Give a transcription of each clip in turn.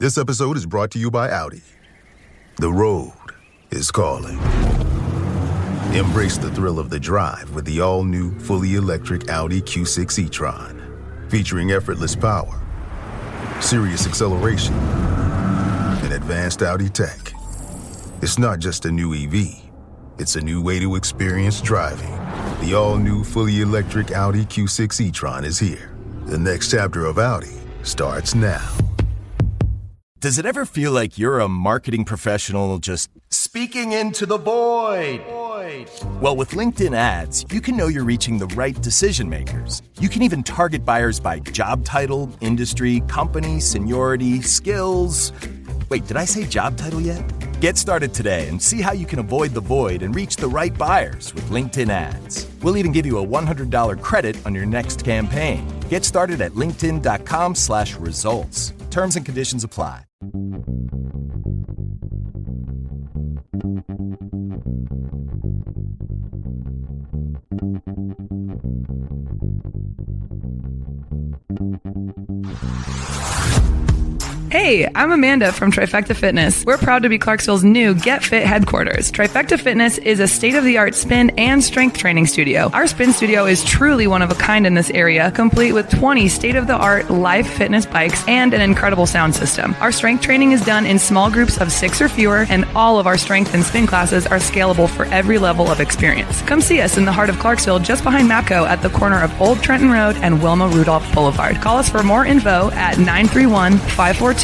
This episode is brought to you by Audi. The road is calling. Embrace the thrill of the drive with the all-new, fully electric Audi Q6 e-tron. Featuring effortless power, serious acceleration, and advanced Audi tech. It's not just a new EV. It's a new way to experience driving. The all-new, fully electric Audi Q6 e-tron is here. The next chapter of Audi starts now. Does it ever feel like you're a marketing professional just speaking into the void? Well, with LinkedIn ads, you can know you're reaching the right decision makers. You can even target buyers by job title, industry, company, seniority, skills. Wait, did I say job title yet? Get started today and see how you can avoid the void and reach the right buyers with LinkedIn ads. We'll even give you a $100 credit on your next campaign. Get started at linkedin.com/results. Terms and conditions apply. Hey, I'm Amanda from Trifecta Fitness. We're proud to be Clarksville's new Get Fit headquarters. Trifecta Fitness is a state-of-the-art spin and strength training studio. Our spin studio is truly one of a kind in this area, complete with 20 state-of-the-art live fitness bikes and an incredible sound system. Our strength training is done in small groups of 6 or fewer, and all of our strength and spin classes are scalable for every level of experience. Come see us in the heart of Clarksville, just behind MAPCO at the corner of Old Trenton Road and Wilma Rudolph Boulevard. Call us for more info at 931-542-6265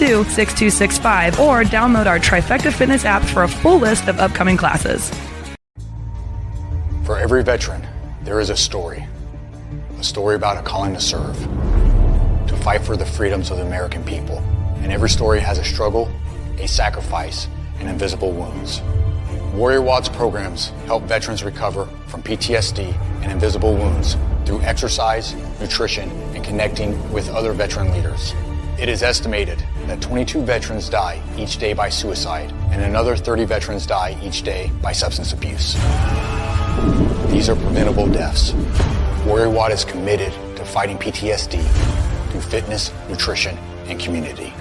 or download our Trifecta Fitness app for a full list of upcoming classes. For every veteran, there is a story about a calling to serve, to fight for the freedoms of the American people. And every story has a struggle, a sacrifice, and invisible wounds. Warrior Watts programs help veterans recover from PTSD and invisible wounds through exercise, nutrition, and connecting with other veteran leaders. It is estimated that 22 veterans die each day by suicide, and another 30 veterans die each day by substance abuse. These are preventable deaths. Warrior Watt is committed to fighting PTSD through fitness, nutrition, and community.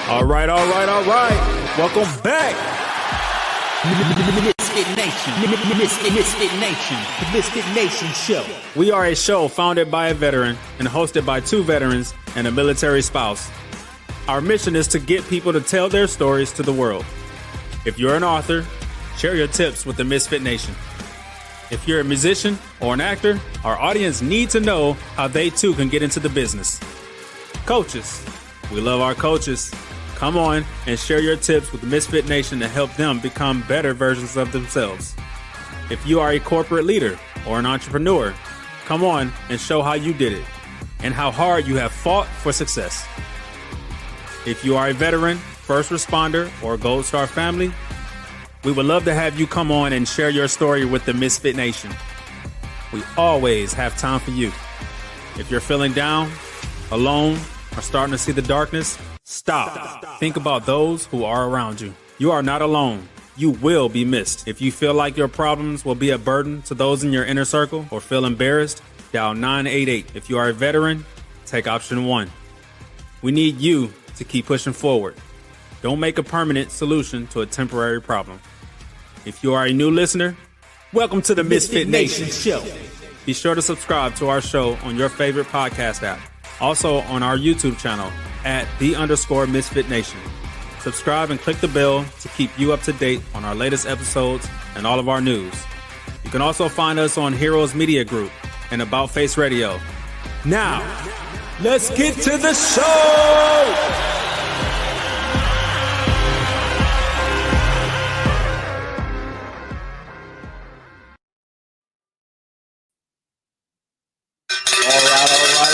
All right. Welcome back. MisFitNation. The MisFitNation Show. We are a show founded by a veteran and hosted by 2 veterans and a military spouse. Our mission is to get people to tell their stories to the world. If you're an author, share your tips with the MisFitNation. If you're a musician or an actor, our audience needs to know how they too can get into the business. Coaches, we love our coaches. Come on and share your tips with the MisFitNation to help them become better versions of themselves. If you are a corporate leader or an entrepreneur, come on and show how you did it and how hard you have fought for success. If you are a veteran, first responder, or Gold Star family, we would love to have you come on and share your story with the MisFitNation. We always have time for you. If you're feeling down, alone, or starting to see the darkness, Stop. Think about those who are around you. You are not alone. You will be missed. If you feel like your problems will be a burden to those in your inner circle or feel embarrassed, dial 988. If you are a veteran, take option 1. We need you to keep pushing forward. Don't make a permanent solution to a temporary problem. If you are a new listener, welcome to the MisFitNation Show. Be sure to subscribe to our show on your favorite podcast app. Also on our YouTube channel at @the_MisFitNation. Subscribe and click the bell to keep you up to date on our latest episodes and all of our news. You can also find us on Heroes Media Group and About Face Radio. Now, let's get to the show!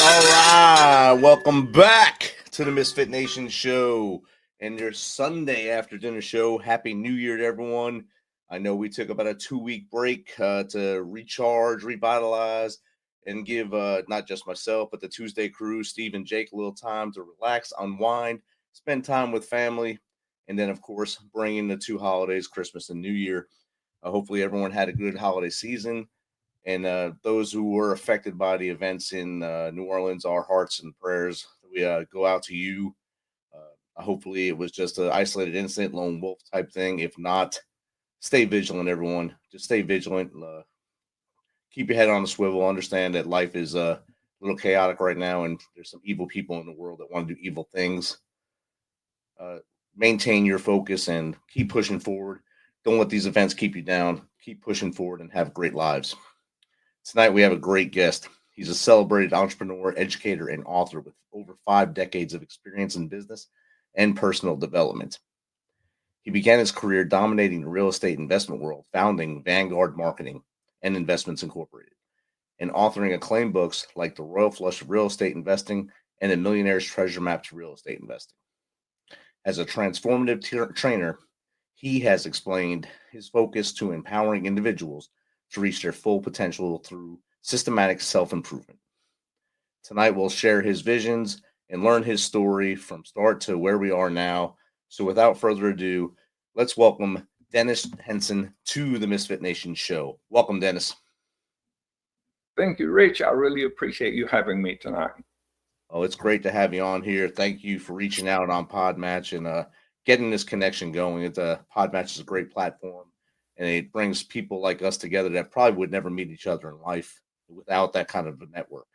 All right. Welcome back to the MisFitNation Show and your Sunday after dinner show. Happy New Year to everyone. I know we took about a 2-week break to recharge, revitalize, and give not just myself, but the Tuesday crew, Steve and Jake, a little time to relax, unwind, spend time with family, and then, of course, bring in the two holidays, Christmas and New Year. Hopefully everyone had a good holiday season. And those who were affected by the events in New Orleans, our hearts and prayers, we go out to you. Hopefully it was just an isolated incident, lone wolf type thing. If not, stay vigilant, everyone. Just stay vigilant. Keep your head on the swivel. Understand that life is a little chaotic right now, and there's some evil people in the world that want to do evil things. Maintain your focus and keep pushing forward. Don't let these events keep you down. Keep pushing forward and have great lives. Tonight we have a great guest. He's a celebrated entrepreneur, educator, and author with over 5 decades of experience in business and personal development. He began his career dominating the real estate investment world, founding Vanguard Marketing and Investments Incorporated, and authoring acclaimed books like The Royal Flush of Real Estate Investing and The Millionaire's Treasure Map to Real Estate Investing. As a transformative trainer, he has explained his focus to empowering individuals to reach their full potential through systematic self-improvement. Tonight, we'll share his visions and learn his story from start to where we are now. So without further ado, let's welcome Dennis Henson to the MisFitNation show. Welcome, Dennis. Thank you, Rich. I really appreciate you having me tonight. Oh, it's great to have you on here. Thank you for reaching out on Podmatch and getting this connection going. Podmatch is a great platform, and it brings people like us together that probably would never meet each other in life without that kind of a network.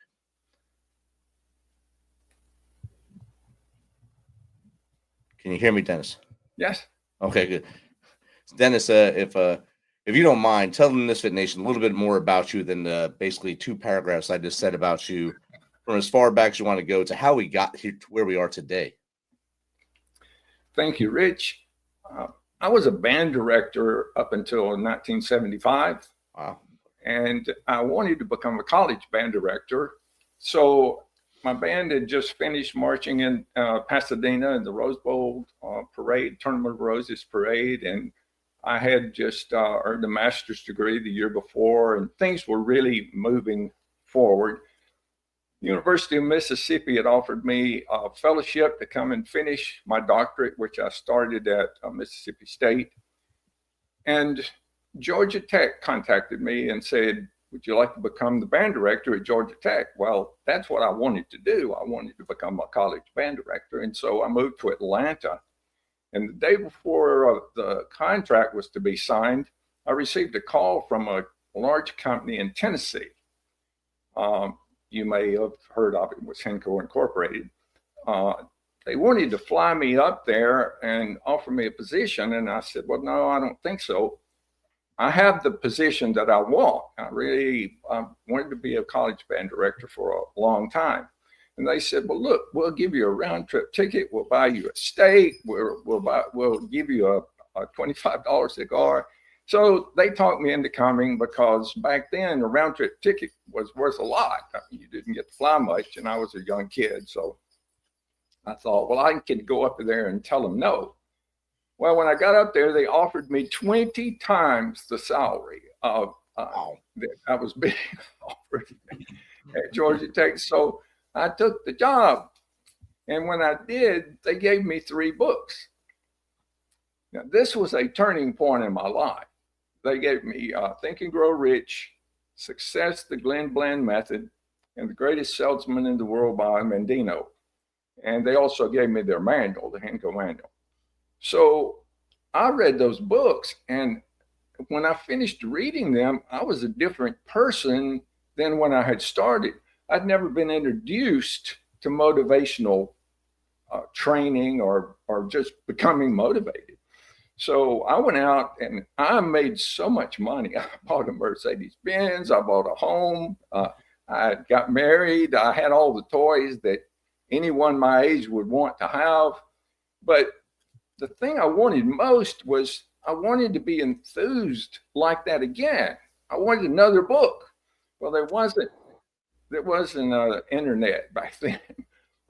Can you hear me, Dennis? Yes. Okay, good. Dennis, if you don't mind, tell them MisFitNation a little bit more about you than basically 2 paragraphs I just said about you, from as far back as you want to go to how we got here to where we are today. Thank you, Rich. I was a band director up until 1975. Wow. And I wanted to become a college band director. So my band had just finished marching in Pasadena in the Rose Bowl parade, Tournament of Roses parade. And I had just earned a master's degree the year before, and things were really moving forward. University of Mississippi had offered me a fellowship to come and finish my doctorate, which I started at Mississippi State. And Georgia Tech contacted me and said, would you like to become the band director at Georgia Tech? Well, that's what I wanted to do. I wanted to become a college band director. And so I moved to Atlanta. And the day before the contract was to be signed, I received a call from a large company in Tennessee. You may have heard of it, was Henson Incorporated. They wanted to fly me up there and offer me a position. And I said, well, no, I don't think so. I have the position that I want. I wanted to be a college band director for a long time. And they said, well, look, we'll give you a round trip ticket. We'll buy you a steak. We'll give you a $25 cigar. So they talked me into coming because back then a round trip ticket was worth a lot. I mean, you didn't get to fly much, and I was a young kid. So I thought, well, I can go up there and tell them no. Well, when I got up there, they offered me 20 times the salary of that I was being offered at Georgia Tech. So I took the job. And when I did, they gave me 3 books. Now, this was a turning point in my life. They gave me Think and Grow Rich, Success, the Glenn Bland Method, and The Greatest Salesman in the World by Mendino. And they also gave me their manual, the Henson manual. So I read those books, and when I finished reading them, I was a different person than when I had started. I'd never been introduced to motivational training or just becoming motivated. So I went out and I made so much money. I bought a Mercedes-Benz. I bought a home. I got married. I had all the toys that anyone my age would want to have. But the thing I wanted most was I wanted to be enthused like that again. I wanted another book. Well, there wasn't internet back then,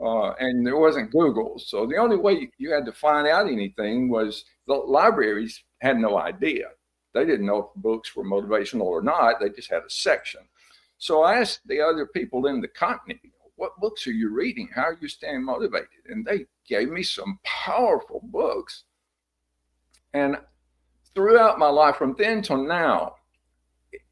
and there wasn't Google. So the only way you had to find out anything was the libraries had no idea. They didn't know if books were motivational or not. They just had a section. So I asked the other people in the company, what books are you reading? How are you staying motivated? And they gave me some powerful books. And throughout my life, from then till now,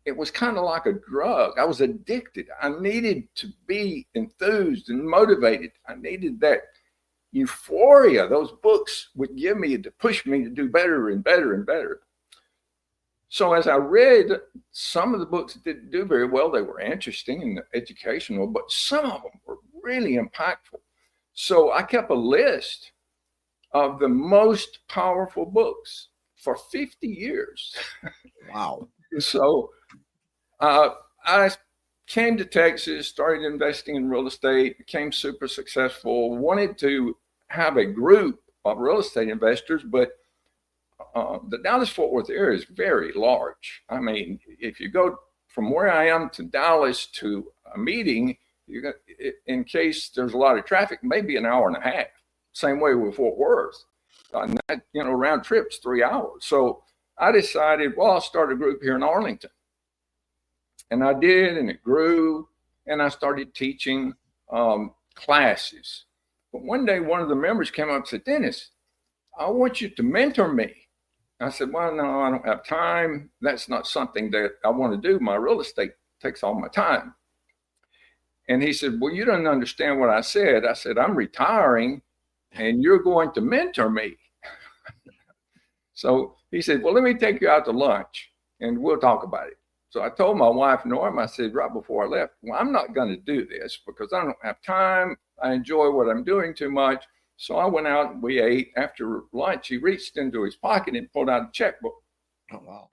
it was kind of like a drug. I was addicted. I needed to be enthused and motivated. I needed that euphoria those books would give me to push me to do better and better and better. So as I read, some of the books didn't do very well. They were interesting and educational, but some of them were really impactful. So I kept a list of the most powerful books for 50 years. Wow. So I came to Texas, started investing in real estate, became super successful, wanted to have a group of real estate investors, but the Dallas-Fort Worth area is very large. I mean, if you go from where I am to Dallas to a meeting, in case there's a lot of traffic, maybe an hour and a half. Same way with Fort Worth. And that, round trip's 3 hours. So I decided, well, I'll start a group here in Arlington. And I did, and it grew, and I started teaching classes. But one day, one of the members came up and said, Dennis, I want you to mentor me. I said, well, no, I don't have time. That's not something that I want to do. My real estate takes all my time. And he said, well, you don't understand what I said. I said, I'm retiring, and you're going to mentor me. So he said, well, let me take you out to lunch, and we'll talk about it. So I told my wife, Norm, I said right before I left, well, I'm not going to do this because I don't have time. I enjoy what I'm doing too much. So I went out and we ate. After lunch, he reached into his pocket and pulled out a checkbook. Oh, wow.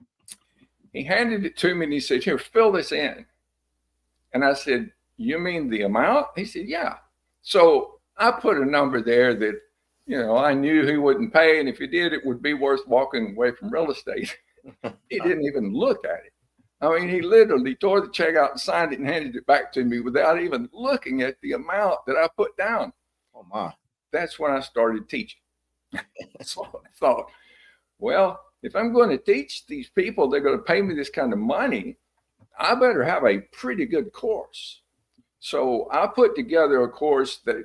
He handed it to me and he said, here, fill this in. And I said, you mean the amount? He said, yeah. So I put a number there that, I knew he wouldn't pay. And if he did, it would be worth walking away from real estate. He didn't even look at it. I mean, he literally tore the check out and signed it and handed it back to me without even looking at the amount that I put down. Oh, my. That's when I started teaching. So I thought, well, if I'm going to teach these people, they're going to pay me this kind of money, I better have a pretty good course. So I put together a course that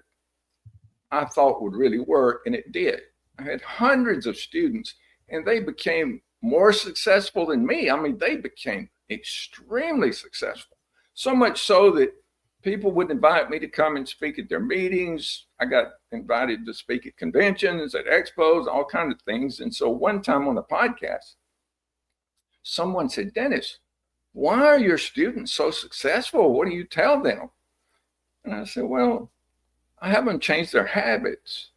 I thought would really work, and it did. I had hundreds of students, and they became more successful than me. I mean, they became extremely successful. So much so that people would invite me to come and speak at their meetings. I got invited to speak at conventions, at expos, all kinds of things. And so one time on a podcast, someone said, Dennis, why are your students so successful? What do you tell them? And I said, well, I have them change their habits.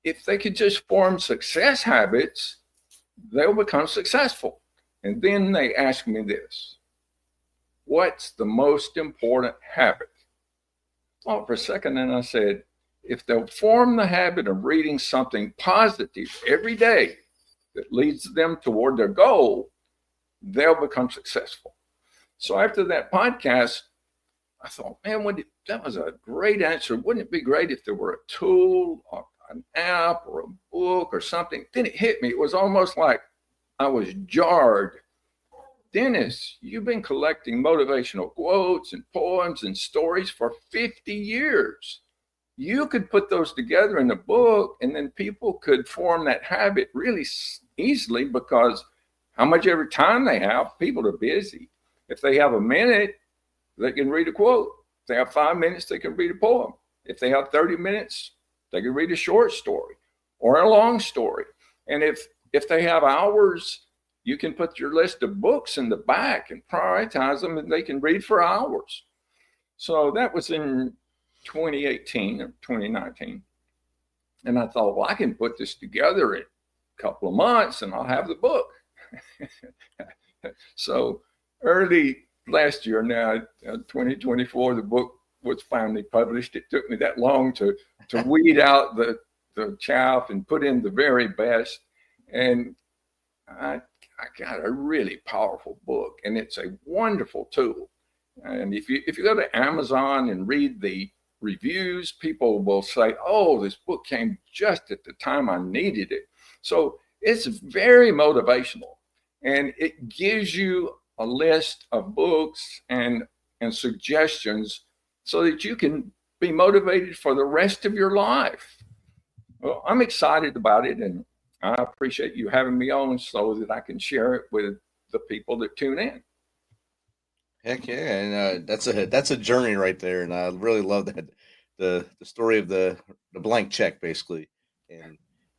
If they could just form success habits, they'll become successful. And then they asked me this, what's the most important habit? I thought for a second, and I said, if they'll form the habit of reading something positive every day that leads them toward their goal, they'll become successful. So after that podcast, I thought, man, that was a great answer. Wouldn't it be great if there were a tool or an app or a book or something? Then it hit me. It was almost like I was jarred. Dennis, you've been collecting motivational quotes and poems and stories for 50 years. You could put those together in a book, and then people could form that habit really easily because how much every time they have, people are busy. If they have a minute, they can read a quote. If they have 5 minutes, they can read a poem. If they have 30 minutes, they can read a short story or a long story. And if they have hours, you can put your list of books in the back and prioritize them, and they can read for hours. So that was in 2018 or 2019. And I thought, well, I can put this together in a couple of months and I'll have the book. So early last year now, 2024, the book was finally published. It took me that long to weed out the chaff and put in the very best. And I got a really powerful book, and it's a wonderful tool. And if you go to Amazon and read the reviews, people will say, oh, this book came just at the time I needed it. So it's very motivational, and it gives you a list of books and and suggestions so that you can be motivated for the rest of your life. Well, I'm excited about it, and I appreciate you having me on so that I can share it with the people that tune in. Heck yeah, and that's a journey right there, and I really love that the story of the blank check basically,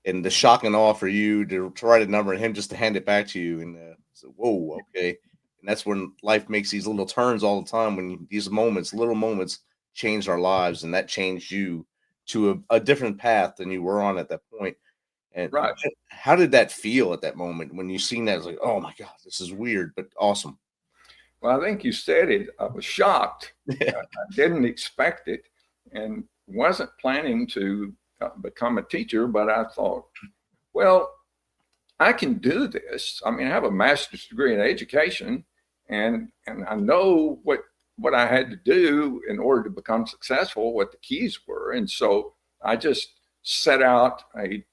and the shock and awe for you to write a number and him just to hand it back to you, and so whoa, okay, and that's when life makes these little turns all the time, when these moments, little moments, changed our lives, and that changed you to a different path than you were on at that point. And Right. how did that feel at that moment when you seen that? It's like, oh my God, this is weird, but awesome. Well, I think you said it. I was shocked. Yeah. I didn't expect it and wasn't planning to become a teacher, but I thought, well, I can do this. I mean, I have a master's degree in education, and I know what I had to do in order to become successful, what the keys were. And so I just set out a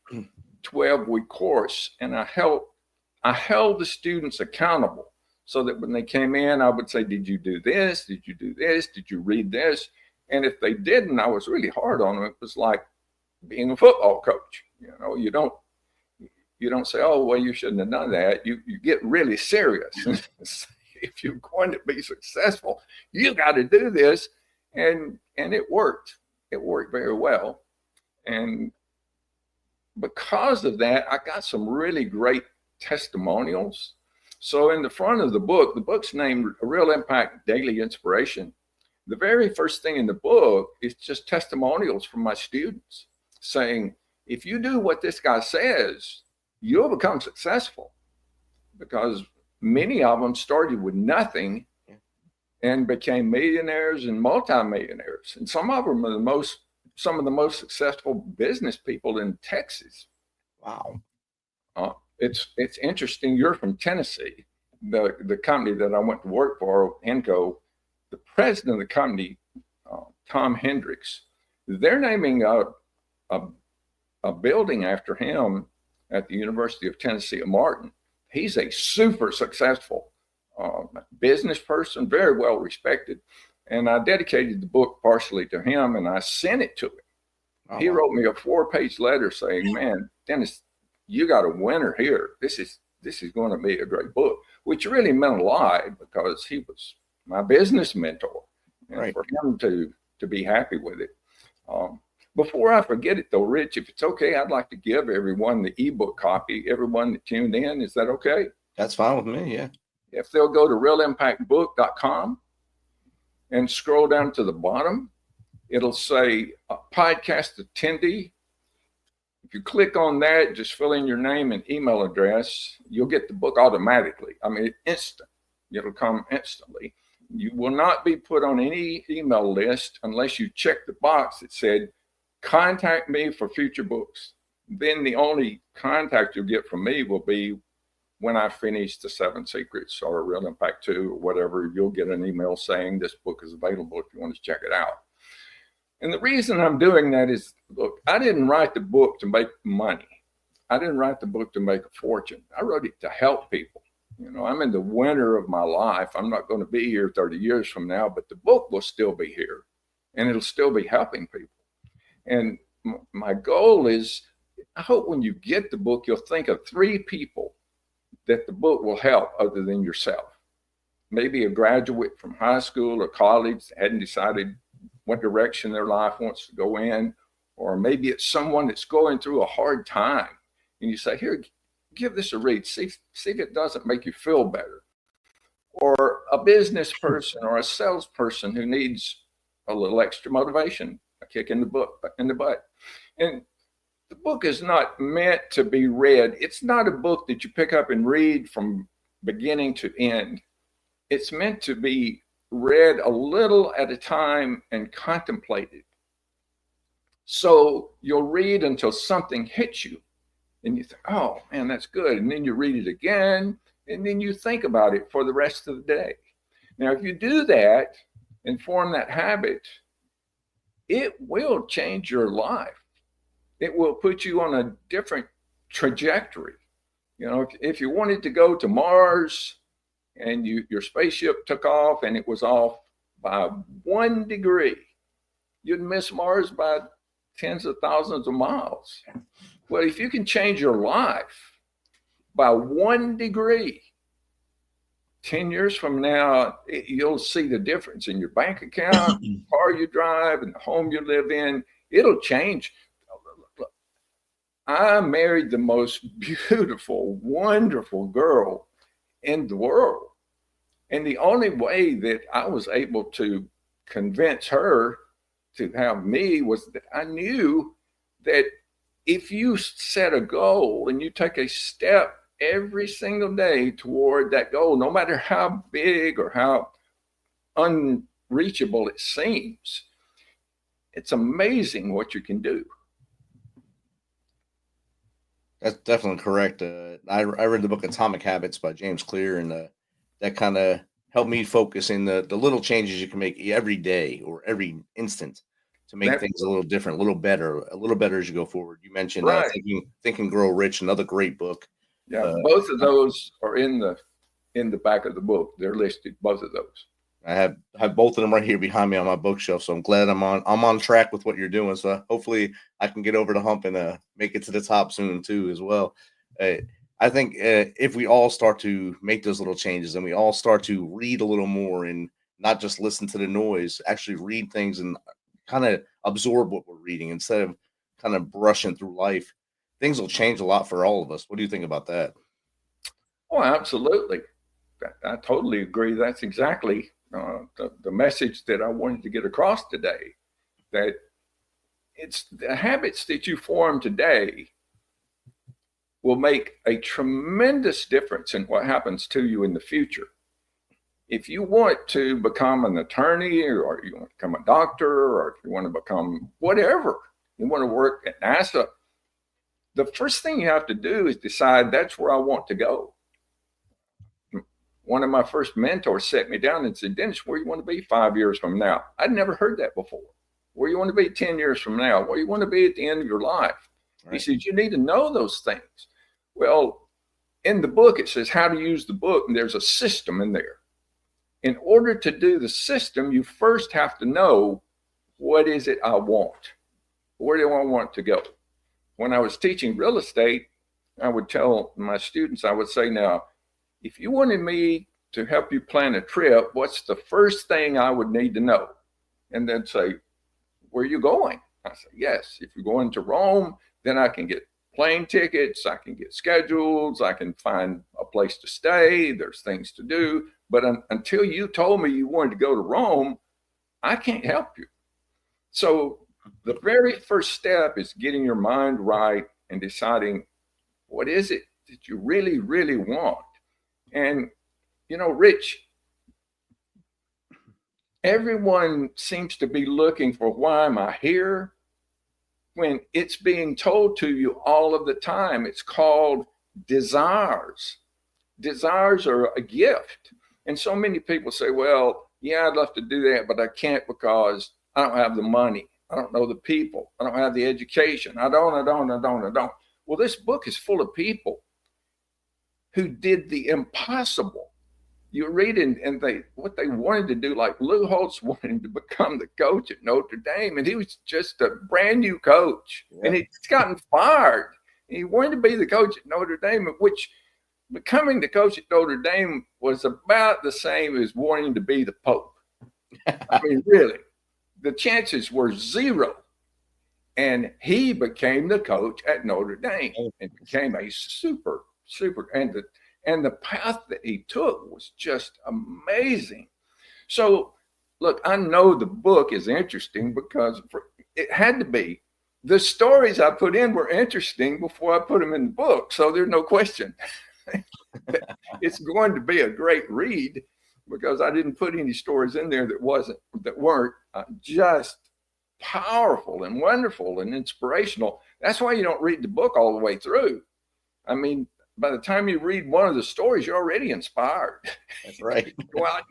12-week course, and I held the students accountable so that when they came in, I would say, did you do this? Did you do this? Did you read this? And if they didn't, I was really hard on them. It was like being a football coach. You know, you don't say, oh, well, you shouldn't have done that. You get really serious. If you're going to be successful, you got to do this. And it worked. It worked very well. And because of that, I got some really great testimonials. So in the front of the book's named A Real Impact Daily Inspiration. The very first thing in the book is just testimonials from my students saying, if you do what this guy says, you'll become successful. Because many of them started with nothing and became millionaires and multimillionaires. And some of them are some of the most successful business people in Texas. Wow. It's interesting. You're from Tennessee. The company that I went to work for, Enco, the president of the company, Tom Hendricks, they're naming a building after him at the University of Tennessee at Martin. He's a super successful business person, very well respected. And I dedicated the book partially to him, and I sent it to him. Oh, he wrote me a 4-page letter saying, man, Dennis, you got a winner here. This is going to be a great book, which really meant a lot because he was my business mentor. And right. For him to be happy with it. Before I forget it though, Rich, if it's okay, I'd like to give everyone the ebook copy, everyone that tuned in. Is that okay? That's fine with me, yeah. If they'll go to realimpactbook.com and scroll down to the bottom, it'll say podcast attendee. If you click on that, just fill in your name and email address, you'll get the book automatically. I mean, instant. It'll come instantly. You will not be put on any email list unless you check the box that said, contact me for future books. Then the only contact you'll get from me will be when I finish the 7 Secrets or Real Impact 2 or whatever. You'll get an email saying this book is available if you want to check it out. And the reason I'm doing that is, look, I didn't write the book to make money. I didn't write the book to make a fortune. I wrote it to help people. You know, I'm in the winter of my life. I'm not going to be here 30 years from now, but the book will still be here and it'll still be helping people. And my goal is, I hope when you get the book, you'll think of 3 people that the book will help other than yourself. Maybe a graduate from high school or college that hadn't decided what direction their life wants to go in, or maybe it's someone that's going through a hard time and you say, here, give this a read, see if it doesn't make you feel better. Or a business person or a salesperson who needs a little extra motivation, a kick in the butt. And the book is not meant to be read. It's not a book that you pick up and read from beginning to end. It's meant to be read a little at a time and contemplated. So you'll read until something hits you and you think, oh man, that's good. And then you read it again and then you think about it for the rest of the day. Now, if you do that and form that habit, it will change your life. It will put you on a different trajectory. You know, if you wanted to go to Mars and your spaceship took off and it was off by 1 degree, you'd miss Mars by tens of thousands of miles. Well, if you can change your life by 1 degree, 10 years from now, you'll see the difference in your bank account, the car you drive, and the home you live in. It'll change. I married the most beautiful, wonderful girl in the world. And the only way that I was able to convince her to have me was that I knew that if you set a goal and you take a step every single day toward that goal, no matter how big or how unreachable it seems, it's amazing what you can do. That's definitely correct. I read the book Atomic Habits by James Clear, and that kind of helped me focus in the little changes you can make every day or every instant to make things a little different, a little better as you go forward. You mentioned right. Think and Grow Rich, another great book. Yeah, both of those are in the back of the book. They're listed, both of those. I have both of them right here behind me on my bookshelf, so I'm glad I'm on track with what you're doing. So hopefully I can get over the hump and make it to the top soon too as well. I think if we all start to make those little changes and we all start to read a little more and not just listen to the noise, actually read things and kind of absorb what we're reading instead of kind of brushing through life, things will change a lot for all of us. What do you think about that? Oh, absolutely. I totally agree. That's exactly the message that I wanted to get across today, that it's the habits that you form today will make a tremendous difference in what happens to you in the future. If you want to become an attorney, or you want to become a doctor, or if you want to become whatever, you want to work at NASA, the first thing you have to do is decide that's where I want to go. One of my first mentors set me down and said, Dennis, where you want to be 5 years from now? I'd never heard that before. Where you want to be 10 years from now? Where you want to be at the end of your life? Right. He says, you need to know those things. Well, in the book, it says how to use the book, and there's a system in there. In order to do the system, you first have to know, what is it I want? Where do I want to go? When I was teaching real estate, I would tell my students, I would say, now, if you wanted me to help you plan a trip, what's the first thing I would need to know? And they'd say, where are you going? I say, yes, if you're going to Rome, then I can get plane tickets, I can get schedules, I can find a place to stay, there's things to do. But until you told me you wanted to go to Rome, I can't help you. So the very first step is getting your mind right and deciding, what is it that you really, really want? And, Rich, everyone seems to be looking for, why am I here? When it's being told to you all of the time. It's called desires. Desires are a gift. And so many people say, well, yeah, I'd love to do that, but I can't because I don't have the money. I don't know the people. I don't have the education. I don't. Well, this book is full of people who did the impossible. You read it, and what they wanted to do, like Lou Holtz wanted to become the coach at Notre Dame, and he was just a brand new coach, and he's gotten fired. And he wanted to be the coach at Notre Dame, which becoming the coach at Notre Dame was about the same as wanting to be the Pope. I mean, really, the chances were zero. And he became the coach at Notre Dame and became a super, and the path that he took was just amazing. So, look, I know the book is interesting because it had to be. The stories I put in were interesting before I put them in the book. So there's no question. It's going to be a great read because I didn't put any stories in there that weren't just powerful and wonderful and inspirational. That's why you don't read the book all the way through. I mean, by the time you read one of the stories, you're already inspired. That's right. go out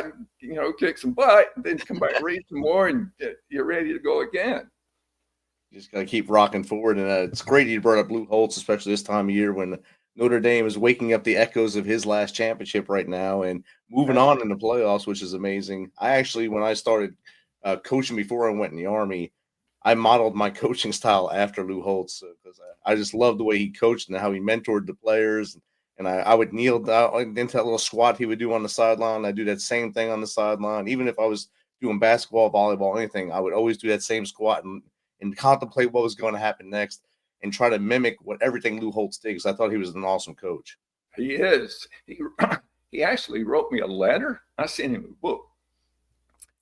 and, kick some butt, and then come back and read some more, and you're ready to go again. You just got to keep rocking forward. And it's great you brought up Lou Holtz, especially this time of year when Notre Dame is waking up the echoes of his last championship right now and moving on in the playoffs, which is amazing. I actually, when I started coaching before I went in the Army, I modeled my coaching style after Lou Holtz because I just loved the way he coached and how he mentored the players. And I would kneel down into that little squat he would do on the sideline. I do that same thing on the sideline. Even if I was doing basketball, volleyball, anything, I would always do that same squat and contemplate what was going to happen next and try to mimic what everything Lou Holtz did because I thought he was an awesome coach. He is. He actually wrote me a letter. I sent him a book.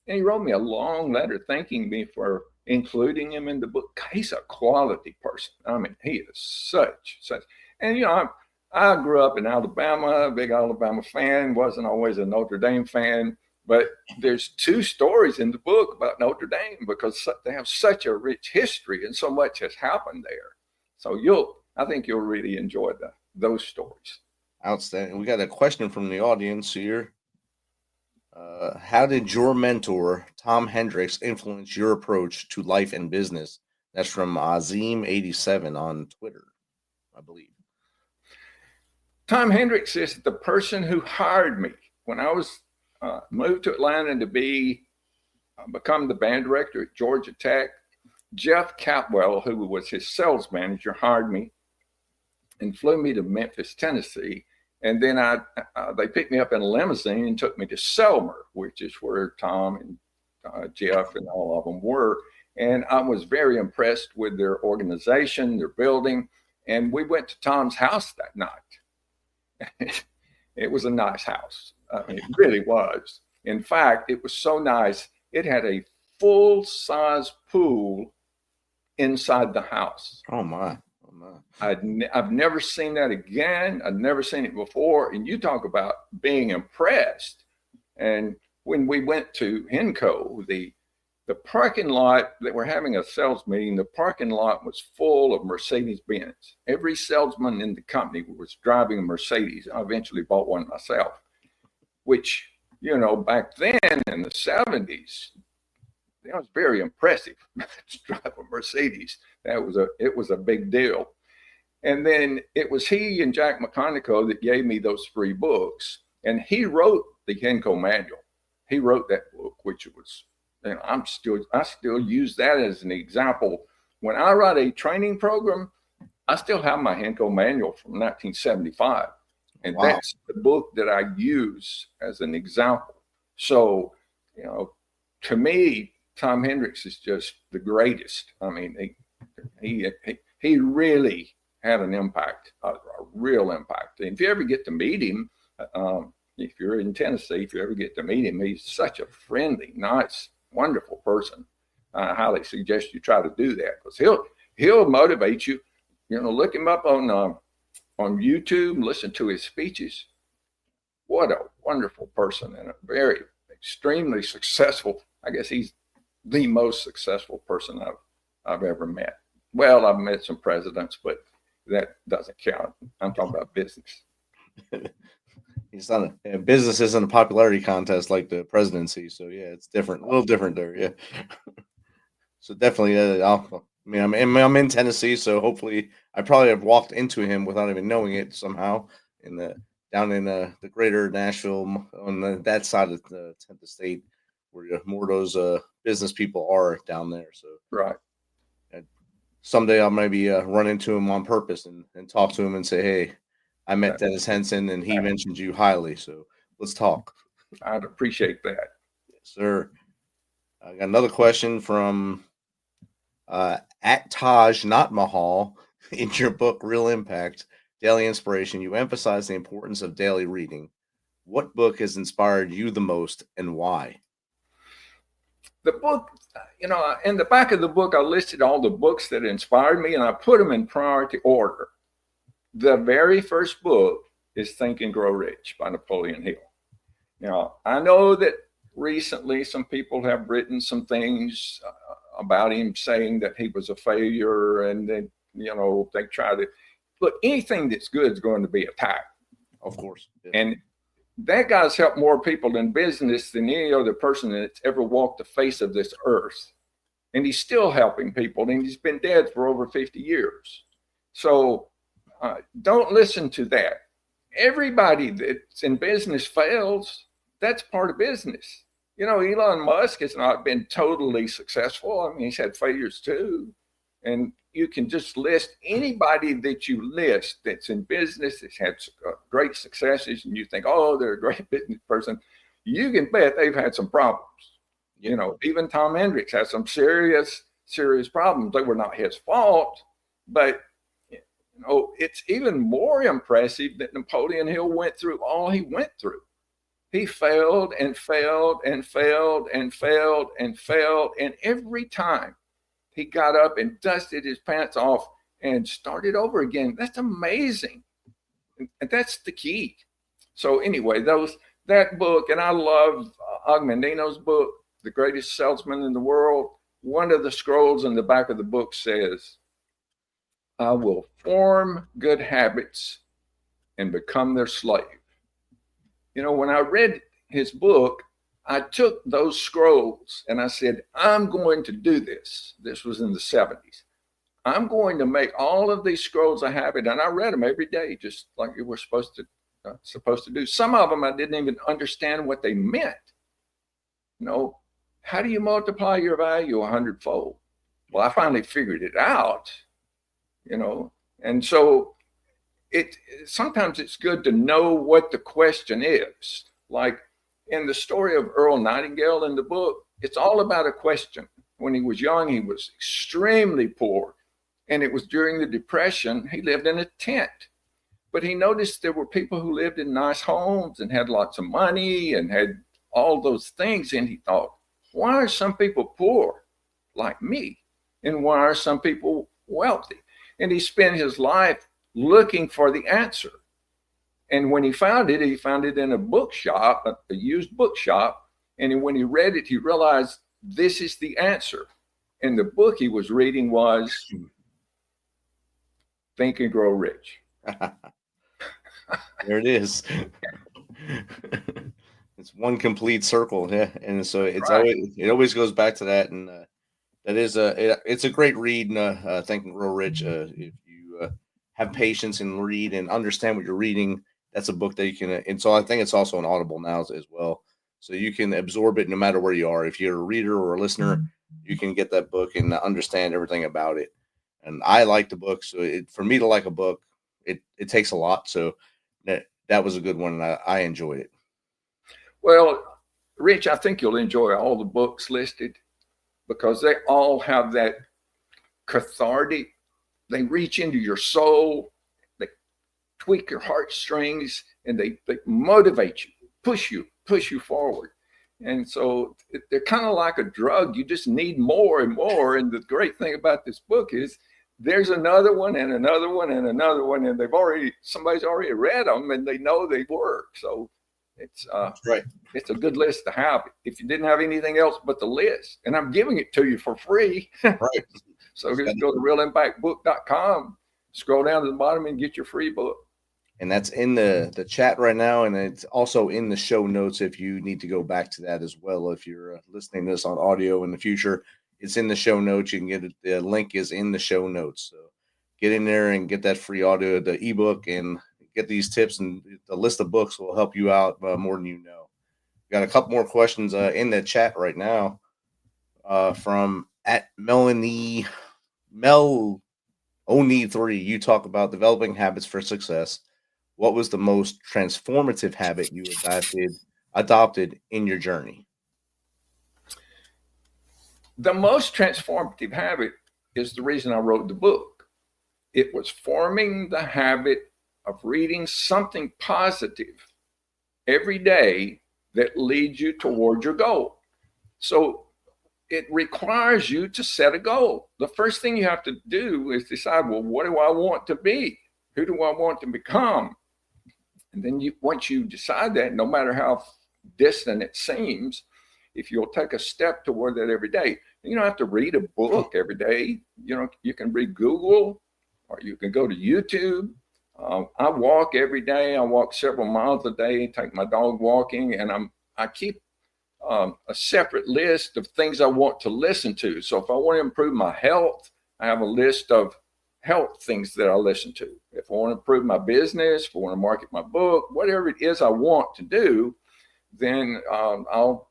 And he wrote me a long letter thanking me for including him in the book. He's a quality person. I mean, he is such. And, I grew up in Alabama, a big Alabama fan, wasn't always a Notre Dame fan. But there's 2 stories in the book about Notre Dame because they have such a rich history and so much has happened there. So I think you'll really enjoy those stories. Outstanding. We got a question from the audience here. How did your mentor, Tom Hendricks, influence your approach to life and business? That's from Azim87 on Twitter, I believe. Tom Hendricks is the person who hired me when I was moved to Atlanta to become the band director at Georgia Tech. Jeff Capwell, who was his sales manager, hired me and flew me to Memphis, Tennessee. And then they picked me up in a limousine and took me to Selmer, which is where Tom and Jeff and all of them were. And I was very impressed with their organization, their building. And we went to Tom's house that night. It was a nice house. It really was. In fact, it was so nice. It had a full-size pool inside the house. Oh my. I've never seen that again. I've never seen it before. And you talk about being impressed. And when we went to Henco, the parking lot that we're having a sales meeting, the parking lot was full of Mercedes-Benz. Every salesman in the company was driving a Mercedes. I eventually bought one myself, which, back then in the 70s, it was very impressive to drive a Mercedes. It was a big deal. And then it was he and Jack McConaughey that gave me those 3 books. And he wrote the Henco manual. He wrote that book, which was, I still use that as an example. When I write a training program, I still have my Henco manual from 1975. And that's the book that I use as an example. So, to me, Tom Hendricks is just the greatest. I mean, he really had an impact, a real impact. And if you ever get to meet him, if you're in Tennessee, if you ever get to meet him, he's such a friendly, nice, wonderful person. I highly suggest you try to do that because he'll motivate you. Look him up on YouTube, listen to his speeches. What a wonderful person and a very extremely successful. I guess he's the most successful person I've ever met. Well, I've met some presidents, but that doesn't count. I'm talking about business. He's not business isn't a popularity contest like the presidency. So yeah, it's different, a little different there. Yeah. So definitely, I'm in Tennessee, so hopefully I probably have walked into him without even knowing it somehow down in the greater Nashville on that side of the state where more of those business people are down there. So right. Someday I'll maybe run into him on purpose and talk to him and say, hey, I met Dennis Henson and he mentioned you highly. So let's talk. I'd appreciate that. Yes, sir. I got another question from at Taj, not Mahal. In your book, Real Impact, Daily Inspiration, you emphasize the importance of daily reading. What book has inspired you the most and why? The book, in the back of the book, I listed all the books that inspired me and I put them in priority order. The very first book is Think and Grow Rich by Napoleon Hill. Now, I know that recently some people have written some things about him saying that he was a failure and then, they try to look, anything that's good is going to be attacked. Of course. Yeah. And that guy's helped more people in business than any other person that's ever walked the face of this earth. And he's still helping people and he's been dead for over 50 years. So Don't listen to that. Everybody that's in business fails. That's part of business. Elon Musk has not been totally successful. I mean, he's had failures too. And you can just list anybody that you list that's in business, that's had great successes, and you think, oh, they're a great business person. You can bet they've had some problems. Even Tom Hendricks has some serious problems. They were not his fault, but it's even more impressive that Napoleon Hill went through all he went through. He failed and failed and failed and failed and failed. And every time he got up and dusted his pants off and started over again. That's amazing. And that's the key. So anyway, that book, and I love Agmendino's book, The Greatest Salesman in the World. One of the scrolls in the back of the book says, I will form good habits and become their slave. When I read his book, I took those scrolls and I said, I'm going to do this. This was in the 70s. I'm going to make all of these scrolls a habit. And I read them every day, just like you were supposed to do. Some of them I didn't even understand what they meant. How do you multiply your value 100-fold? Well, I finally figured it out, and so sometimes it's good to know what the question is. Like in the story of Earl Nightingale in the book, it's all about a question. When he was young, he was extremely poor, and it was during the Depression. He lived in a tent, but he noticed there were people who lived in nice homes and had lots of money and had all those things, and he thought, why are some people poor like me, and why are some people wealthy? And he spent his life looking for the answer. And when he found it in a bookshop, a used bookshop. And when he read it, he realized this is the answer. And the book he was reading was Think and Grow Rich. There it is. It's one complete circle. Yeah. And so it always goes back to that. And that is it's a great read. Think and Grow Rich. If you have patience and read and understand what you're reading, that's a book that you can. And so I think it's also on Audible now as well, so you can absorb it no matter where you are. If you're a reader or a listener, you can get that book and understand everything about it. And I like the book, so for me to like a book, it takes a lot. So that was a good one, and I enjoyed it. Well, Rich, I think you'll enjoy all the books listed, because they all have that cathartic. They reach into your soul, they tweak your heartstrings, and they motivate you, push you forward. And so they're kind of like a drug. You just need more and more. And the great thing about this book is there's another one and another one and another one, and somebody's already read them and they know they work. So it's right. It's a good list to have if you didn't have anything else but the list. And I'm giving it to you for free. Right. So just go to realimpactbook.com, scroll down to the bottom and get your free book. And that's in the chat right now. And it's also in the show notes if you need to go back to that as well. If you're listening to this on audio in the future, it's in the show notes. You can get it. The link is in the show notes. So get in there and get that free audio, the ebook, and get these tips. And the list of books will help you out more than you know. Got a couple more questions in the chat right now from at Melanie Mel Oni3. You talk about developing habits for success. What was the most transformative habit you adopted in your journey? The most transformative habit is the reason I wrote the book. It was forming the habit of reading something positive every day that leads you toward your goal. So it requires you to set a goal. The first thing you have to do is decide, well, what do I want to be? Who do I want to become? And then once you decide that, no matter how distant it seems, if you'll take a step toward that every day, you don't have to read a book every day. You can read Google, or you can go to YouTube. I walk every day. I walk several miles a day, take my dog walking, and I keep a separate list of things I want to listen to. So if I want to improve my health, I have a list of health things that I listen to. If I want to improve my business, if I want to market my book, whatever it is I want to do, then I'll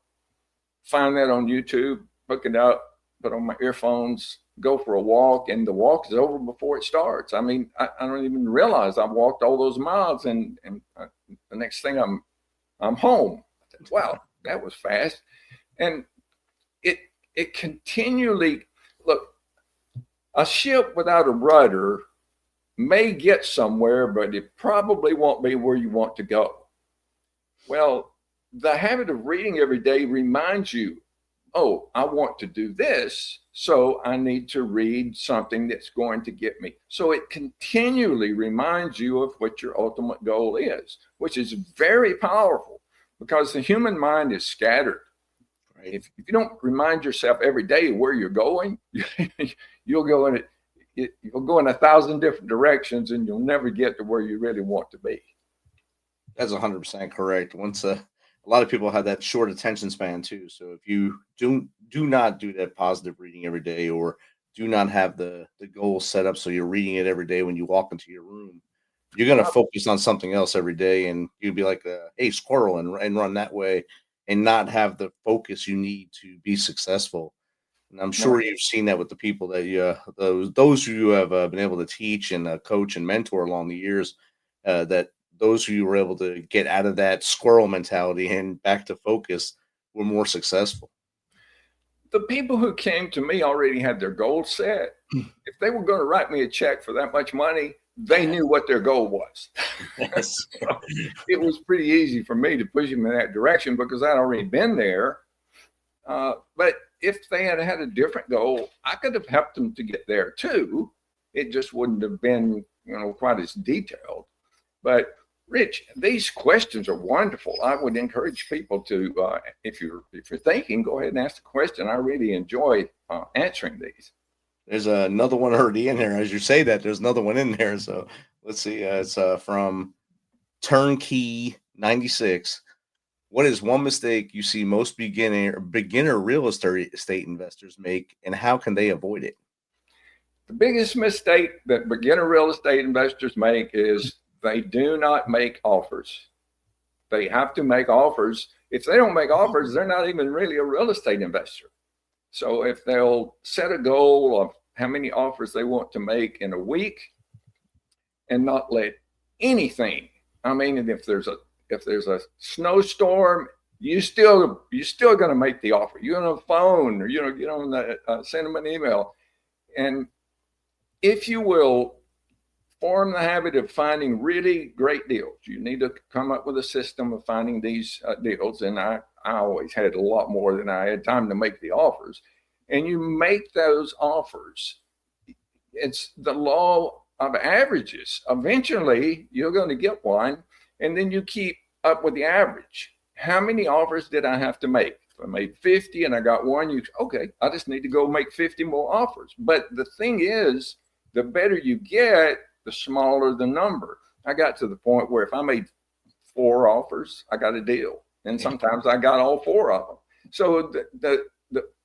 find that on YouTube, look it up, put on my earphones, go for a walk, and the walk is over before it starts. I mean, I don't even realize I've walked all those miles, and the next thing I'm home. Wow, that was fast. And it continually, look, a ship without a rudder may get somewhere, but it probably won't be where you want to go. Well, the habit of reading every day reminds you, oh, I want to do this, so I need to read something that's going to get me. So it continually reminds you of what your ultimate goal is, which is very powerful because the human mind is scattered. Right? If you don't remind yourself every day where you're going, you'll go in 1,000 different directions, and you'll never get to where you really want to be. That's 100% correct. Once a lot of people have that short attention span too. So if you do not do that positive reading every day, or do not have the goal set up so you're reading it every day when you walk into your room, you're going to focus on something else every day, and you'll be like a squirrel and run that way, and not have the focus you need to be successful. And I'm sure you've seen that with the people that those who you have been able to teach and coach and mentor along the years, that those who you were able to get out of that squirrel mentality and back to focus were more successful. The people who came to me already had their goals set. If they were going to write me a check for that much money, they knew what their goal was. Yes. So it was pretty easy for me to push them in that direction because I'd already been there. But if they had had a different goal, I could have helped them to get there too. It just wouldn't have been, quite as detailed. But Rich, these questions are wonderful. I would encourage people to, if you're thinking, go ahead and ask the question. I really enjoy answering these. There's another one already in there. As you say that, there's another one in there. So let's see. It's from Turnkey 96. What is one mistake you see most beginner real estate investors make, and how can they avoid it? The biggest mistake that beginner real estate investors make is they do not make offers. They have to make offers. If they don't make offers, they're not even really a real estate investor. So if they'll set a goal of how many offers they want to make in a week and not let anything, and if there's a snowstorm, you still going to make the offer. You're on the phone, or get on the send them an email. And if you will form the habit of finding really great deals, you need to come up with a system of finding these deals. And I always had a lot more than I had time to make the offers. And you make those offers. It's the law of averages. Eventually, you're going to get one, and then you keep up with the average. How many offers did I have to make? If I made 50 and I got one, okay, I just need to go make 50 more offers. But the thing is, the better you get, the smaller the number. I got to the point where if I made 4 offers, I got a deal. And sometimes I got all 4 of them. So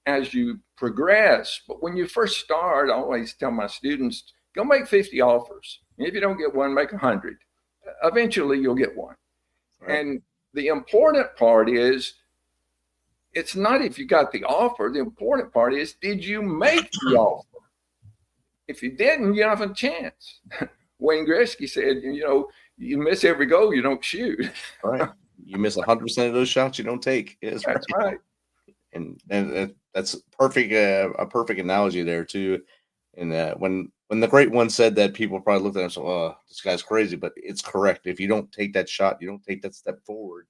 as you progress, but when you first start, I always tell my students, go make 50 offers. And if you don't get one, make 100. Eventually you'll get one. Right. And the important part is, it's not if you got the offer. The important part is, did you make the offer? If you didn't, you don't have a chance. Wayne Gretzky said, you miss every goal you don't shoot. Right. You miss 100% of those shots you don't take. Yes, that's right. And that's perfect. A perfect analogy there too. And when the great one said that, people probably looked at him and said, "Oh, this guy's crazy," but it's correct. If you don't take that shot, you don't take that step forward,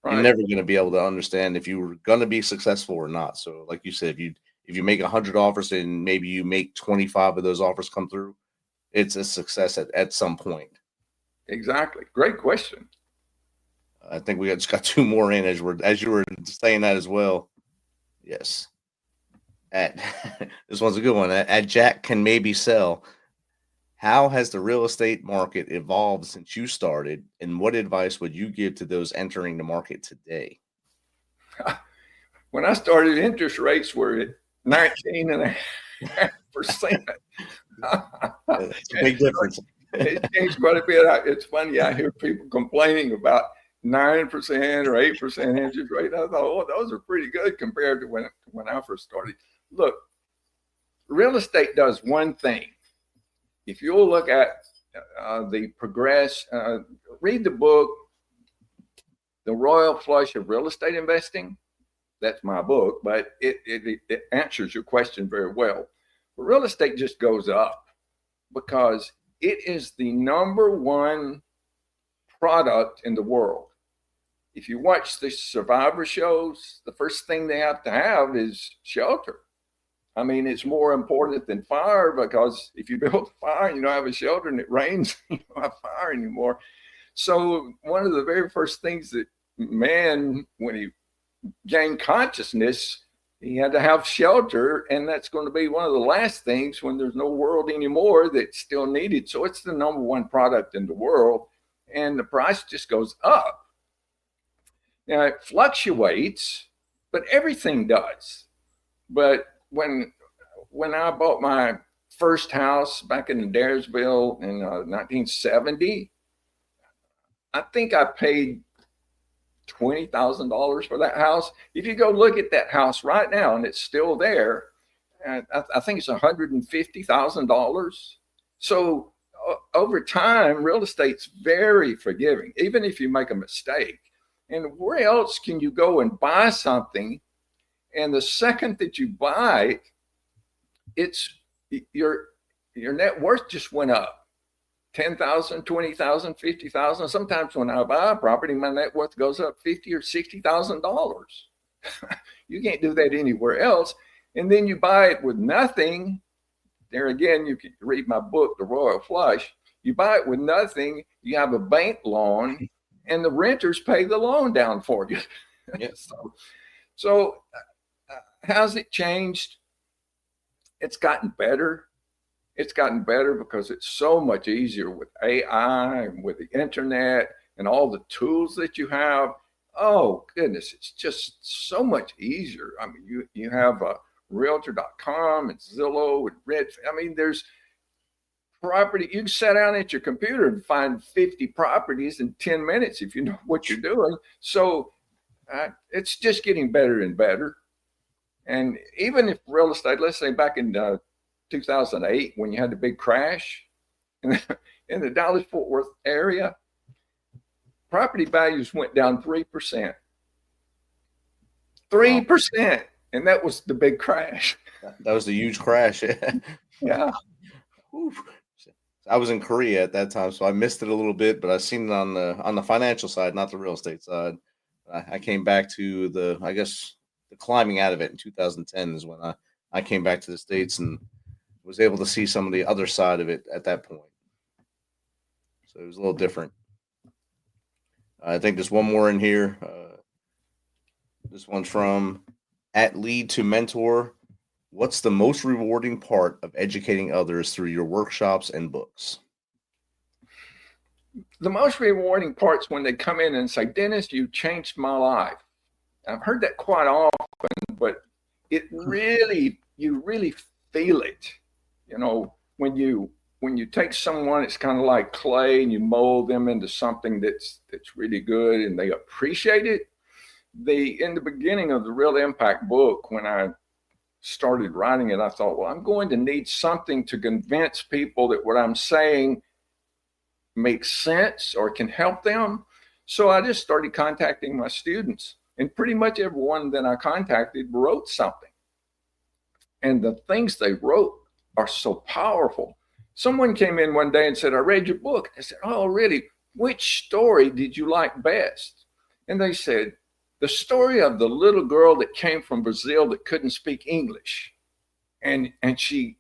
right, you're never going to be able to understand if you were going to be successful or not. So, like you said, if you make 100 offers and maybe you make 25 of those offers come through, it's a success at some point. Exactly. Great question. I think we just got 2 more in as you were saying that as well. Yes. This one's a good one. At Jack Can Maybe Sell. How has the real estate market evolved since you started, and what advice would you give to those entering the market today? When I started, interest rates were at 19.5%. It's a big difference. It changed quite a bit. It's funny. I hear people complaining about 9% or 8% interest rate. I thought, oh, those are pretty good compared to when I first started. Look, real estate does one thing. If you'll look at read the book, The Royal Flush of Real Estate Investing. That's my book, but it answers your question very well. But real estate just goes up because it is the number one product in the world. If you watch the survivor shows, the first thing they have to have is shelter. I mean, it's more important than fire, because if you build a fire and you don't have a shelter and it rains, you don't have fire anymore. So one of the very first things that man, when he gained consciousness, he had to have shelter, and that's going to be one of the last things when there's no world anymore that's still needed. So it's the number one product in the world, and the price just goes up. Now it fluctuates, but everything does. But when I bought my first house back in Daresville in 1970, I think I paid $20,000 for that house. If you go look at that house right now, and it's still there, I think it's $150,000. So over time, real estate's very forgiving, even if you make a mistake. And where else can you go and buy something, and the second that you buy it, your net worth just went up? $10,000, $20,000, $50,000. Sometimes when I buy a property, my net worth goes up $50,000 or $60,000. You can't do that anywhere else. And then you buy it with nothing. There again, you can read my book, The Royal Flush. You buy it with nothing. You have a bank loan, and the renters pay the loan down for you. Yes. So how's it changed? It's gotten better. It's gotten better because it's so much easier with AI and with the internet and all the tools that you have. Oh, goodness, it's just so much easier. I mean, you have realtor.com and Zillow and Red. I mean, there's property. You can sit down at your computer and find 50 properties in 10 minutes if you know what you're doing. So it's just getting better and better. And even if real estate, let's say back in 2008, when you had the big crash in the Dallas-Fort Worth area, property values went down 3%. 3%. And that was the big crash. That was the huge crash. Yeah. I was in Korea at that time, so I missed it a little bit, but I've seen it on the financial side, not the real estate side. I came back to the climbing out of it in 2010 is when I came back to the States and was able to see some of the other side of it at that point. So it was a little different. I think there's one more in here. This one's from @lead to mentor. What's the most rewarding part of educating others through your workshops and books? The most rewarding part's when they come in and say, Dennis, you changed my life. I've heard that quite often, but it really, you really feel it. You know, when you take someone, it's kind of like clay, and you mold them into something that's really good, and they appreciate it. In the beginning of the Real Impact book, when I started writing it, I thought, well, I'm going to need something to convince people that what I'm saying makes sense or can help them. So I just started contacting my students, and pretty much everyone that I contacted wrote something. And the things they wrote are so powerful. Someone came in one day and said, I read your book. I said, oh, really? Which story did you like best? And they said, the story of the little girl that came from Brazil that couldn't speak English. And she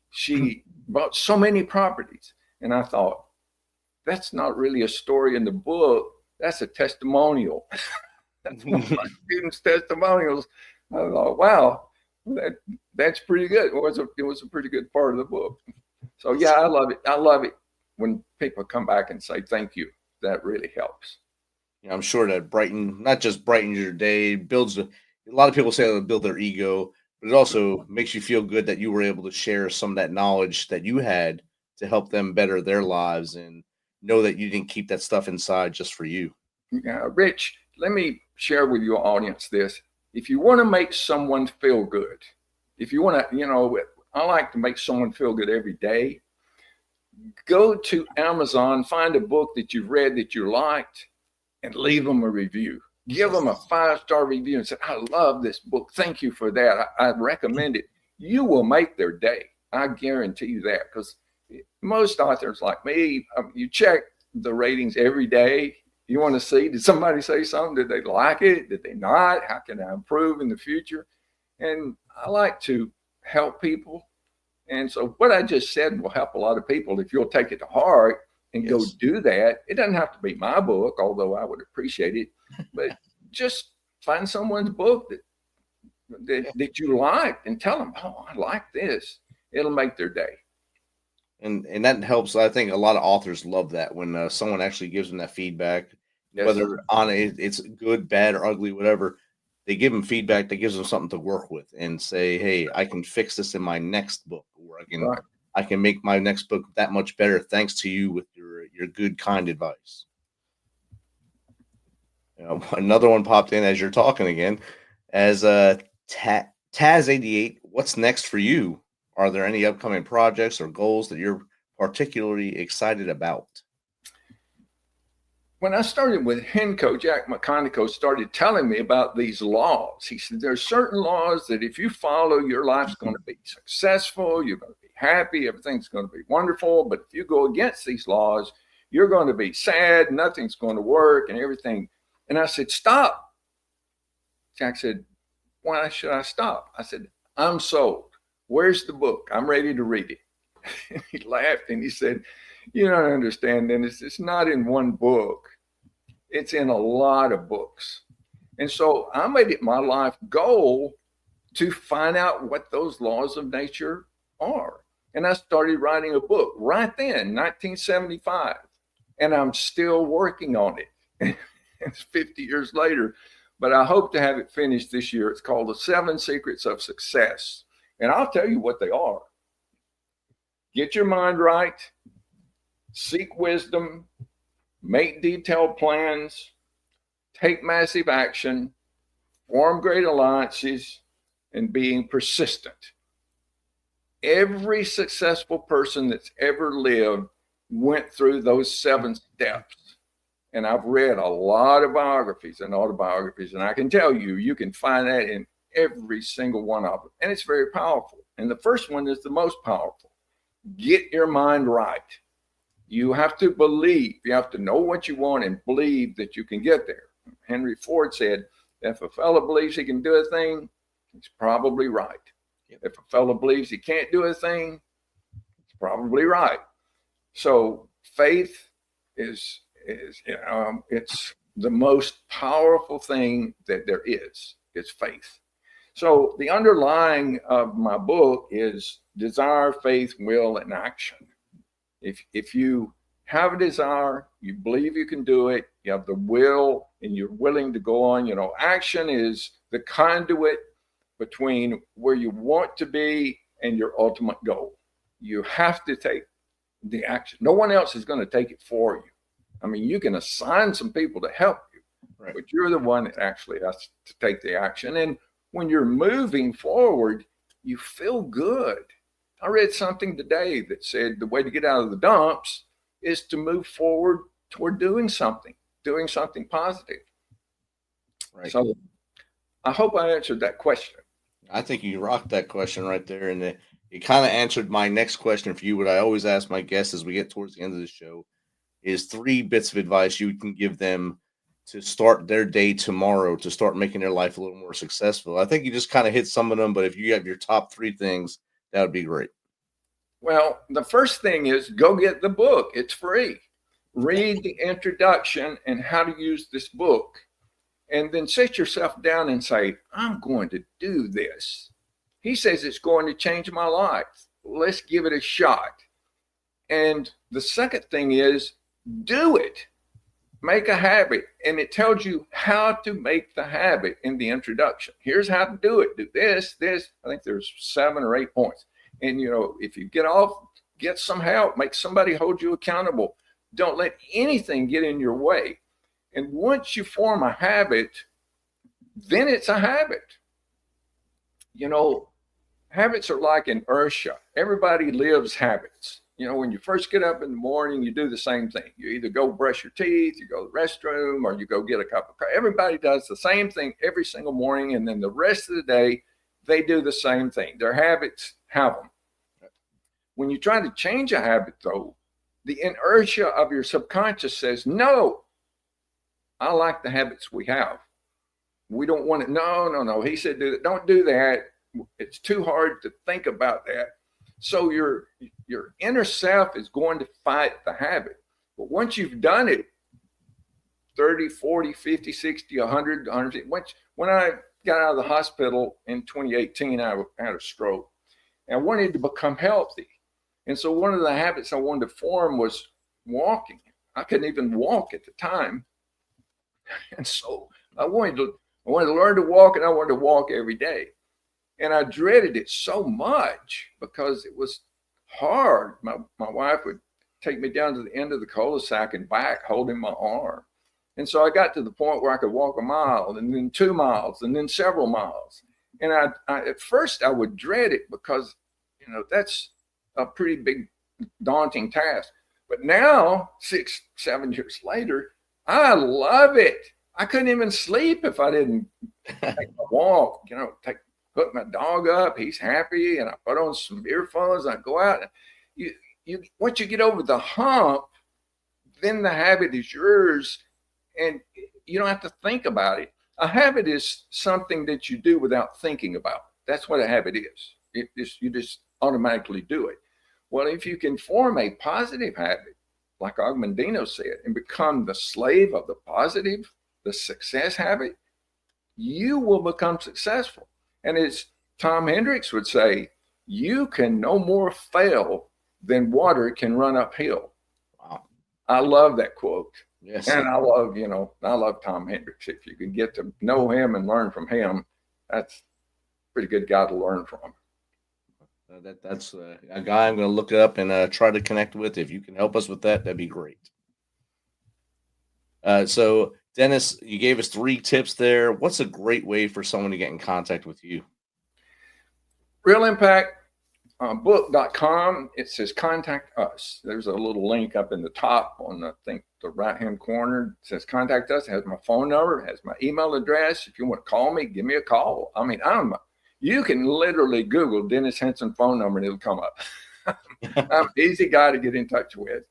bought so many properties. And I thought, that's not really a story in the book. That's a testimonial. That's one of my students' testimonials. I thought, wow, that's pretty good. It was a pretty good part of the book. So yeah, I love it. I love it when people come back and say thank you. That really helps. Yeah, I'm sure that not just brightens your day, builds a lot of people say it'll build their ego, but it also makes you feel good that you were able to share some of that knowledge that you had to help them better their lives and know that you didn't keep that stuff inside just for you. Rich, let me share with your audience this. If you want to make someone feel good, if you want to, I like to make someone feel good every day. Go to Amazon, find a book that you've read that you liked, and leave them a review. Give them a 5-star review and say, I love this book. Thank you for that. I recommend it. You will make their day. I guarantee you that, because most authors like me, you check the ratings every day. You want to see, did somebody say something? Did they like it? Did they not? How can I improve in the future? And I like to help people. And so what I just said will help a lot of people if you'll take it to heart and go do that. It doesn't have to be my book, although I would appreciate it, but just find someone's book that you like and tell them, oh, I like this. It'll make their day. And that helps. I think a lot of authors love that when someone actually gives them that feedback, whether on it's good, bad, or ugly, whatever. They give them feedback that gives them something to work with and say, hey, I can fix this in my next book, or I can make my next book that much better thanks to you with your good, kind advice. Another one popped in as you're talking again. As Taz88, what's next for you? Are there any upcoming projects or goals that you're particularly excited about? When I started with Henco, Jack McConaughey started telling me about these laws. He said, there's certain laws that if you follow, your life's going to be successful. You're going to be happy. Everything's going to be wonderful. But if you go against these laws, you're going to be sad. Nothing's going to work and everything. And I said, stop. Jack said, why should I stop? I said, I'm sold. Where's the book? I'm ready to read it. He laughed and he said, you don't understand, Dennis. It's not in one book. It's in a lot of books. And so I made it my life goal to find out what those laws of nature are. And I started writing a book right then, 1975. And I'm still working on it. It's 50 years later, but I hope to have it finished this year. It's called The 7 Secrets of Success. And I'll tell you what they are. Get your mind right. Seek wisdom, make detailed plans, take massive action, form great alliances, and being persistent. Every successful person that's ever lived went through those 7 steps. And I've read a lot of biographies and autobiographies, and I can tell you, you can find that in every single one of them. And it's very powerful. And the first one is the most powerful. Get your mind right. You have to believe, you have to know what you want and believe that you can get there. Henry Ford said, if a fellow believes he can do a thing, he's probably right. Yep. If a fellow believes he can't do a thing, he's probably right. So faith is it's the most powerful thing that there is faith. So the underlying of my book is desire, faith, will, and action. If you have a desire, you believe you can do it, you have the will, and you're willing to go on, action is the conduit between where you want to be and your ultimate goal. You have to take the action. No one else is going to take it for you. I mean, you can assign some people to help you, right, but you're the one that actually has to take the action. And when you're moving forward, you feel good. I read something today that said the way to get out of the dumps is to move forward toward doing something positive. Right. So I hope I answered that question. I think you rocked that question right there. And it kind of answered my next question for you. What I always ask my guests as we get towards the end of the show is 3 bits of advice you can give them to start their day tomorrow, to start making their life a little more successful. I think you just kind of hit some of them, but if you have your top 3 things, that would be great. Well, the first thing is go get the book. It's free. Read the introduction and how to use this book. And then sit yourself down and say, I'm going to do this. He says it's going to change my life. Let's give it a shot. And the second thing is do it. Make a habit. And it tells you how to make the habit in the introduction. Here's how to do it. Do this. I think there's 7 or 8 points. And, if you get off Get some help. Make somebody hold you accountable. Don't let anything get in your way. And once you form a habit, then it's a habit. You know, habits are like inertia. Everybody lives habits. You know, when you first get up in the morning, you do the same thing. You either go brush your teeth, you go to the restroom, or you go get a cup of coffee. Everybody does the same thing every single morning. And then the rest of the day, they do the same thing. Their habits have them. When you try to change a habit, though, the inertia of your subconscious says, no, I like the habits we have. We don't want it. No. He said, don't do that. It's too hard to think about that. So your inner self is going to fight the habit. But once you've done it 30, 40, 50, 60, 100, 150, when I got out of the hospital in 2018, I had a stroke. And I wanted to become healthy. And so one of the habits I wanted to form was walking. I couldn't even walk at the time. And so I wanted to learn to walk, and I wanted to walk every day. And I dreaded it so much because it was hard. My wife would take me down to the end of the cul-de-sac and back, holding my arm. And so I got to the point where I could walk a mile, and then 2 miles, and then several miles. And I at first I would dread it because, you know, that's a pretty big, daunting task. But now, 6, 7 years later, I love it. I couldn't even sleep if I didn't take a walk, you know, put my dog up, he's happy, and I put on some earphones, I go out. You once you get over the hump, then the habit is yours, and you don't have to think about it. A habit is something that you do without thinking about. That's what a habit is. You just automatically do it. Well, if you can form a positive habit, like Agmendino said, and become the slave of the positive, the success habit, you will become successful. And as Tom Hendricks would say, you can no more fail than water can run uphill. Wow. I love that quote. Yes. And I love Tom Hendricks. If you can get to know him and learn from him, that's a pretty good guy to learn from. That's a guy I'm going to look up and try to connect with. If you can help us with that, that'd be great. So Dennis, you gave us 3 tips there. What's a great way for someone to get in contact with you? RealImpactBook.com. It says contact us. There's a little link up in the top on the right-hand corner. It says contact us. It has my phone number. It has my email address. If you want to call me, give me a call. I mean, you can literally Google Dennis Henson phone number and it'll come up. I'm an easy guy to get in touch with.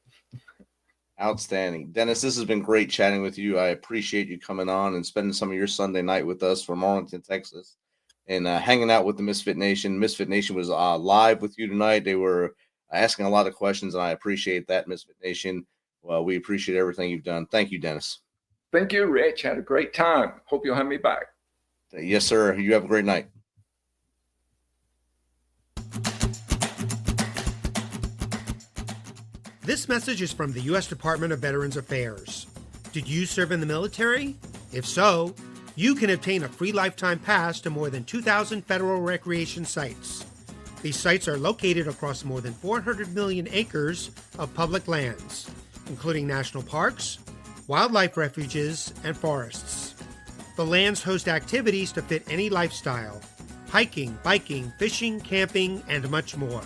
Outstanding. Dennis, this has been great chatting with you. I appreciate you coming on and spending some of your Sunday night with us from Arlington, Texas, and hanging out with the Misfit Nation. Misfit Nation was live with you tonight. They were asking a lot of questions, and I appreciate that, Misfit Nation. Well, we appreciate everything you've done. Thank you, Dennis. Thank you, Rich. Had a great time. Hope you'll have me back. Yes, sir. You have a great night. This message is from the U.S. Department of Veterans Affairs. Did you serve in the military? If so, you can obtain a free lifetime pass to more than 2,000 federal recreation sites. These sites are located across more than 400 million acres of public lands, including national parks, wildlife refuges, and forests. The lands host activities to fit any lifestyle: hiking, biking, fishing, camping, and much more.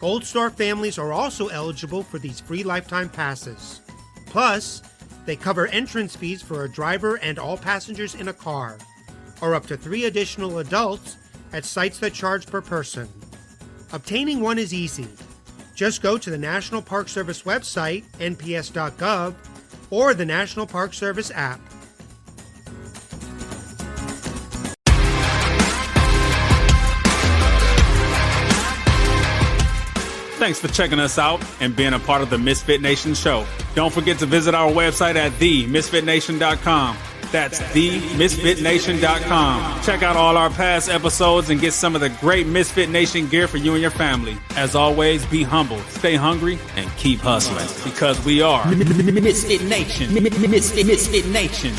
Gold Star families are also eligible for these free lifetime passes. Plus, they cover entrance fees for a driver and all passengers in a car, or up to 3 additional adults at sites that charge per person. Obtaining one is easy. Just go to the National Park Service website, nps.gov, or the National Park Service app. Thanks for checking us out and being a part of the Misfit Nation show. Don't forget to visit our website at themisfitnation.com. That's themisfitnation.com. Check out all our past episodes and get some of the great Misfit Nation gear for you and your family. As always, be humble, stay hungry, and keep hustling, because we are Misfit Nation. Misfit Nation.